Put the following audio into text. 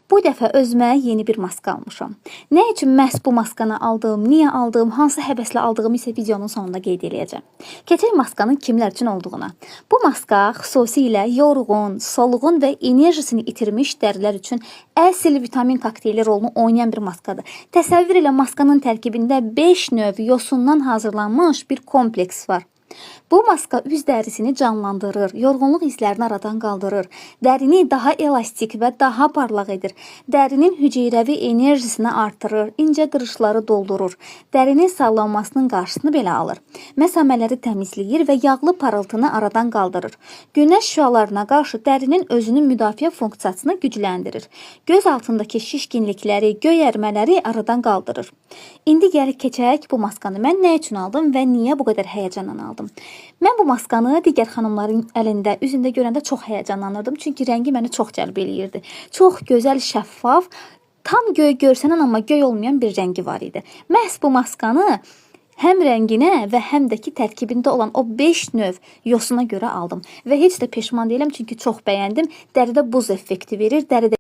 Bu dəfə özümə yeni bir maska almışam. Nə üçün məhz bu maskanı aldım, niyə aldım, hansı həvəslə aldığımı isə videonun sonunda qeyd edəcəm. Keçək maskanın kimlər üçün olduğuna. Bu maska xüsusilə yorğun, solğun və enerjisini itirmiş dərilər üçün əsl vitamin kokteyli rolunu oynayan bir maskadır. Təsəvvür elə maskanın tərkibində 5 növ yosundan hazırlanmış bir kompleks var. Bu maska üz dərisini canlandırır, yorğunluq hisslərini aradan qaldırır, dərini daha elastik və daha parlaq edir, dərinin hüceyrəvi enerjisini artırır, incə qırışları doldurur, dərinin sallanmasının qarşısını belə alır, məsamələri təmizləyir və yağlı parıltını aradan qaldırır, günəş şüalarına qarşı dərinin özünün müdafiə funksiyasını gücləndirir, göz altındakı şişkinlikləri, göyərmələri aradan qaldırır. İndi gəlib keçək bu maskanı mən nə üçün aldım və niyə bu qədər həyəcanla aldım. Mən bu maskanı digər xanımların əlində, üzündə görəndə çox həyəcanlanırdım. Çünki rəngi məni çox cəlb eləyirdi. Çox gözəl, şəffaf, tam göy görsənən amma göy olmayan bir rəngi var idi. Məhz bu maskanı həm rənginə və həm də ki tərkibində olan o 5 növ yosuna görə aldım. Və heç də peşman deyiləm çünki çox bəyəndim. Dəridə buz effekti verir, dəridə